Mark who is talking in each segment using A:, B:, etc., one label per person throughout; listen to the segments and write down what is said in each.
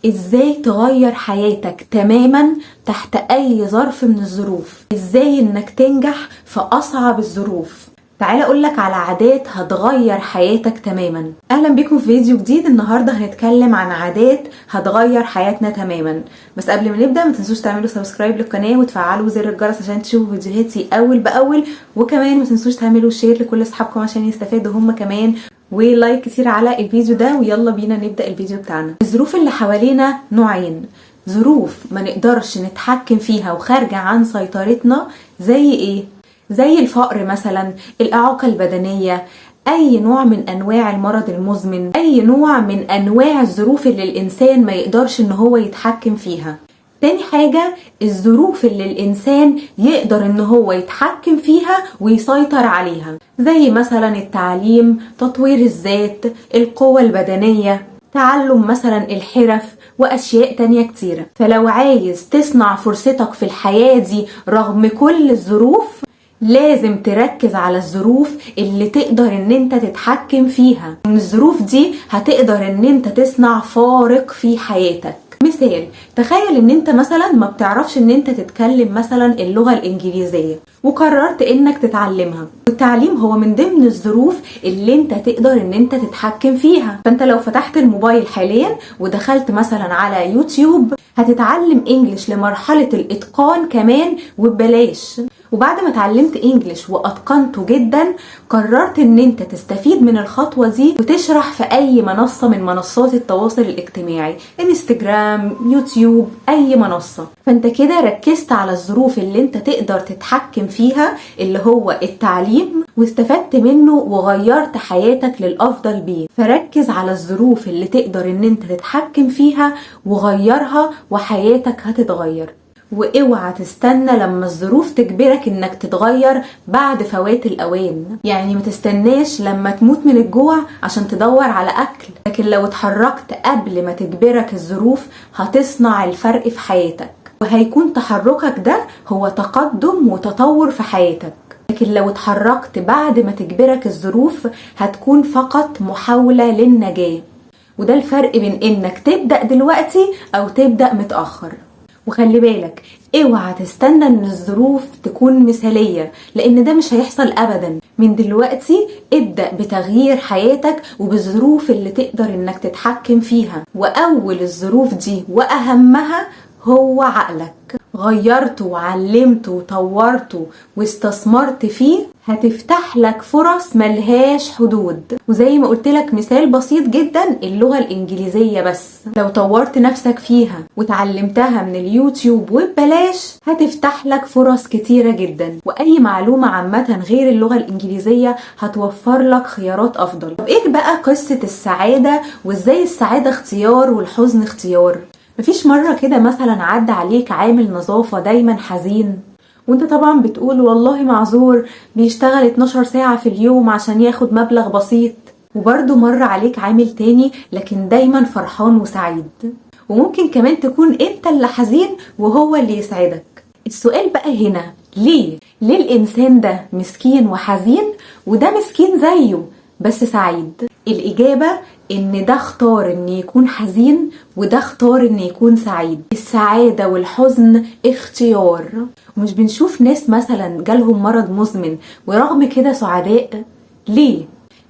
A: ازاي تغير حياتك تماما تحت اي ظرف من الظروف، ازاي انك تنجح في اصعب الظروف. تعال اقولك على عادات هتغير حياتك تماما. اهلا بكم في فيديو جديد. النهاردة هنتكلم عن عادات هتغير حياتنا تماما. بس قبل ما نبدأ ما تنسوش تعملوا سبسكرايب للقناة وتفعلوا زر الجرس عشان تشوفوا فيديوهاتي اول باول، وكمان ما تنسوش تعملوا شير لكل اصحابكم عشان يستفادوا هم كمان، ولايك كتير على الفيديو ده. ويلا بينا نبدأ الفيديو بتاعنا. الظروف اللي حوالينا نوعين: ظروف ما نقدرش نتحكم فيها وخارجة عن سيطرتنا، زي ايه؟ زي الفقر مثلا، الإعاقة البدنية، أي نوع من أنواع المرض المزمن، أي نوع من أنواع الظروف اللي الإنسان ما يقدرش إن هو يتحكم فيها. تاني حاجة الظروف اللي الإنسان يقدر إن هو يتحكم فيها ويسيطر عليها، زي مثلا التعليم، تطوير الذات، القوة البدنية، تعلم مثلا الحرف وأشياء تانية كتيرة. فلو عايز تصنع فرصتك في الحياة دي رغم كل الظروف، لازم تركز على الظروف اللي تقدر ان انت تتحكم فيها. من الظروف دي هتقدر ان انت تصنع فارق في حياتك. مثال، تخيل ان انت مثلا ما بتعرفش ان انت تتكلم مثلا اللغة الانجليزية وقررت انك تتعلمها، والتعليم هو من ضمن الظروف اللي انت تقدر ان انت تتحكم فيها. فانت لو فتحت الموبايل حاليا ودخلت مثلا على يوتيوب هتتعلم انجليش لمرحلة الاتقان كمان وببلاش. وبعد ما اتعلمت انجليش واتقنته جدا، قررت ان انت تستفيد من الخطوة دي وتشرح في اي منصة من منصات التواصل الاجتماعي، انستجرام، يوتيوب، اي منصة. فانت كده ركزت على الظروف اللي انت تقدر تتحكم فيها اللي هو التعليم، واستفدت منه وغيرت حياتك للافضل بيه. فركز على الظروف اللي تقدر ان انت تتحكم فيها وغيرها وحياتك هتتغير. واوعى تستنى لما الظروف تجبرك انك تتغير بعد فوات الاوان. يعني ما تستناش لما تموت من الجوع عشان تدور على اكل، لكن لو اتحركت قبل ما تجبرك الظروف هتصنع الفرق في حياتك، وهيكون تحركك ده هو تقدم وتطور في حياتك. لكن لو اتحركت بعد ما تجبرك الظروف هتكون فقط محاولة للنجاة. وده الفرق بين انك تبدأ دلوقتي او تبدأ متأخر. وخلي بالك، اوعى تستنى ان الظروف تكون مثالية، لان ده مش هيحصل ابدا. من دلوقتي ابدأ بتغيير حياتك وبالظروف اللي تقدر انك تتحكم فيها. واول الظروف دي واهمها هو عقلك. غيرته وعلمته وطورته واستثمرت فيه، هتفتح لك فرص ملهاش حدود. وزي ما قلت لك مثال بسيط جدا، اللغة الانجليزية بس لو طورت نفسك فيها وتعلمتها من اليوتيوب وببلاش هتفتح لك فرص كتيرة جدا. واي معلومة عامة غير اللغة الانجليزية هتوفر لك خيارات افضل. طب ايه بقى قصة السعادة وازاي السعادة اختيار والحزن اختيار؟ مفيش مرة كده مثلا عدى عليك عامل نظافة دايما حزين وانت طبعا بتقول والله معذور بيشتغل 12 ساعة في اليوم عشان ياخد مبلغ بسيط؟ وبرضه مر عليك عامل تاني لكن دايما فرحان وسعيد. وممكن كمان تكون انت اللي حزين وهو اللي يسعدك. السؤال بقى هنا، ليه الانسان ده مسكين وحزين وده مسكين زيه بس سعيد؟ الإجابة إن ده اختار إن يكون حزين وده اختار إن يكون سعيد. السعادة والحزن اختيار. ومش بنشوف ناس مثلا جالهم مرض مزمن ورغم كده سعداء؟ ليه؟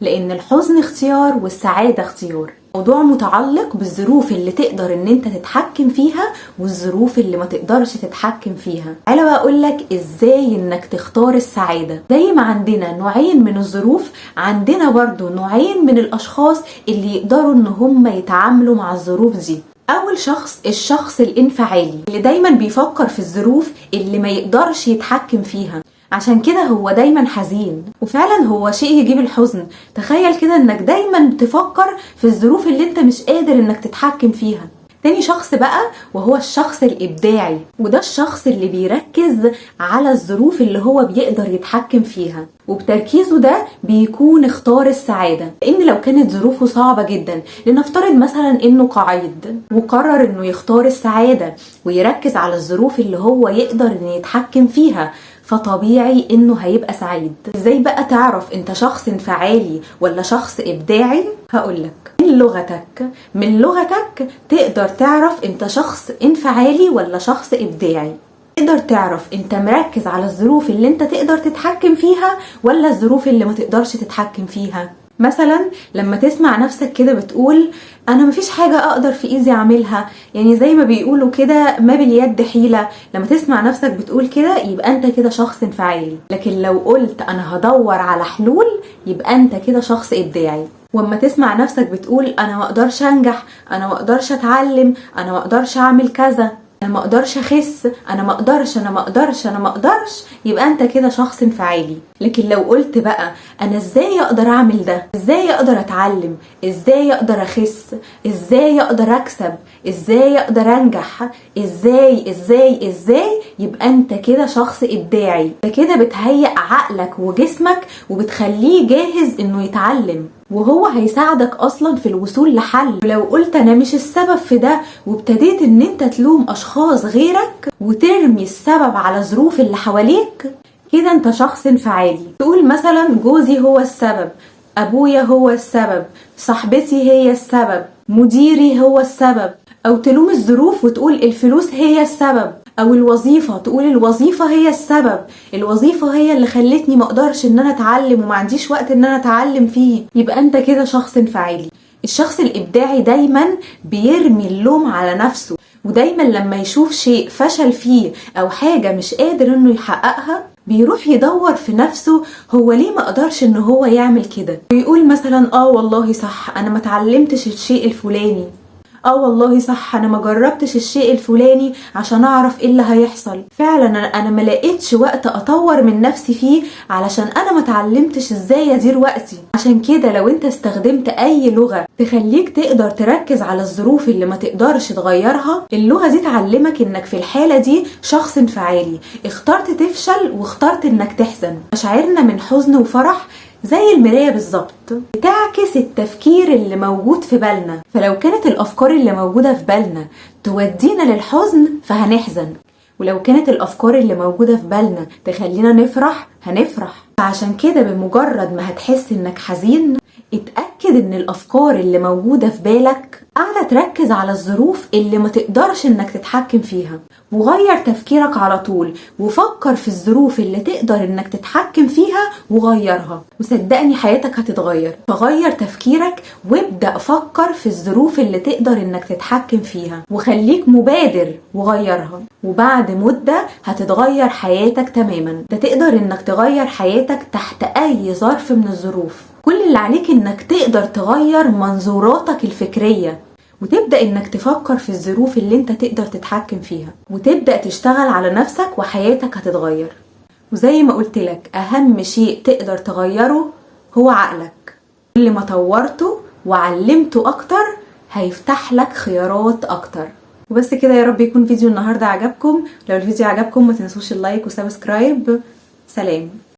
A: لأن الحزن اختيار والسعادة اختيار. موضوع متعلق بالظروف اللي تقدر ان انت تتحكم فيها والظروف اللي ما تقدرش تتحكم فيها. تعالى بقى اقولك ازاي انك تختار السعادة. زي ما عندنا نوعين من الظروف، عندنا برضو نوعين من الاشخاص اللي يقدروا ان هم يتعاملوا مع الظروف دي. اول شخص الشخص الانفعالي اللي دايما بيفكر في الظروف اللي ما يقدرش يتحكم فيها، عشان كده هو دايما حزين. وفعلا هو شيء يجيب الحزن. تخيل كده انك دايما تفكر في الظروف اللي انت مش قادر انك تتحكم فيها. تاني شخص بقى وهو الشخص الإبداعي، وده الشخص اللي بيركز على الظروف اللي هو بيقدر يتحكم فيها، وبتركيزه ده بيكون اختار السعادة. لأن لو كانت ظروفه صعبة جدا، لنفترض مثلا انه قاعد وقرر انه يختار السعادة ويركز على الظروف اللي هو يقدر انه يتحكم فيها، فطبيعي انه هيبقى سعيد. ازاي بقى تعرف انت شخص انفعالي ولا شخص ابداعي؟ هقولك، لغتك، من لغتك تقدر تعرف انت شخص انفعالي ولا شخص ابداعي. تقدر تعرف انت مركز على الظروف اللي انت تقدر تتحكم فيها ولا الظروف اللي ما تقدرش تتحكم فيها. مثلا لما تسمع نفسك كده بتقول انا مفيش حاجة اقدر في ايدي اعملها، يعني زي ما بيقولوا كده ما باليد حيلة، لما تسمع نفسك بتقول كده يبقى انت كده شخص انفعالي. لكن لو قلت انا هدور على حلول يبقى انت كده شخص ابداعي. واما تسمع نفسك بتقول انا ما اقدرش انجح، انا ما اقدرش اتعلم، انا ما اقدرش اعمل كذا، انا ما اقدرش اخس، انا ما اقدرش، انا ما اقدرش، انا ما اقدرش، يبقى انت كده شخص انفعالي. لكن لو قلت بقى انا ازاي اقدر اعمل ده، ازاي اقدر اتعلم، ازاي اقدر اخس، ازاي اقدر اكسب، ازاي اقدر انجح، ازاي، يبقى انت كده شخص ابداعي. انت كده بتهيئ عقلك وجسمك وبتخليه جاهز انه يتعلم، وهو هيساعدك اصلا في الوصول لحل. ولو قلت انا مش السبب في ده وابتديت ان انت تلوم اشخاص غيرك وترمي السبب على ظروف اللي حواليك، كده انت شخص انفعالي. تقول مثلا جوزي هو السبب، ابويا هو السبب، صاحبتي هي السبب، مديري هو السبب، او تلوم الظروف وتقول الفلوس هي السبب، او الوظيفة تقول الوظيفة هي السبب، الوظيفة هي اللي خلتني ما اقدرش ان انا اتعلم وما عنديش وقت ان انا اتعلم فيه، يبقى انت كده شخص انفعالي. الشخص الابداعي دايما بيرمي اللوم على نفسه، ودايما لما يشوف شيء فشل فيه او حاجة مش قادر انه يحققها بيروح يدور في نفسه هو ليه ما قدرش ان هو يعمل كده، ويقول مثلا والله صح انا ما اتعلمتش الشيء الفلاني، والله صح انا ما جربتش الشيء الفلاني عشان اعرف ايه اللي هيحصل، فعلا انا ما لقيتش وقت اطور من نفسي فيه علشان انا ما اتعلمتش ازاي ادير وقتي. عشان كده لو انت استخدمت اي لغة تخليك تقدر تركز على الظروف اللي ما تقدرش تغيرها، اللغة دي تعلمك انك في الحالة دي شخص انفعالي، اخترت تفشل واخترت انك تحزن. مشاعرنا من حزن وفرح زي المراية بالظبط، بتعكس التفكير اللي موجود في بالنا، فلو كانت الأفكار اللي موجودة في بالنا تودينا للحزن فهنحزن، ولو كانت الأفكار اللي موجودة في بالنا تخلينا نفرح هنفرح. فعشان كده بمجرد ما هتحس انك حزين اتأكد ان الأفكار اللي موجودة في بالك قاعدة تركز على الظروف اللي ما تقدرش انك تتحكم فيها، وغير تفكيرك على طول وفكر في الظروف اللي تقدر انك تتحكم فيها وغيرها، وصدقني حياتك هتتغير. فغير تفكيرك وابدأ فكر في الظروف اللي تقدر انك تتحكم فيها وخليك مبادر وغيرها، وبعد مدة هتتغير حياتك تماما. ده تقدر انك تغير حياتك تحت اي ظرف من الظروف. كل اللي عليك انك تقدر تغير منظوراتك الفكرية وتبدأ انك تفكر في الظروف اللي انت تقدر تتحكم فيها وتبدأ تشتغل على نفسك وحياتك هتتغير. وزي ما قلت لك اهم شيء تقدر تغيره هو عقلك، كل ما طورته وعلمته اكتر هيفتح لك خيارات اكتر. وبس كده، يا رب يكون فيديو النهاردة عجبكم. لو الفيديو عجبكم ما تنسوش اللايك وسبسكرايب. سلام.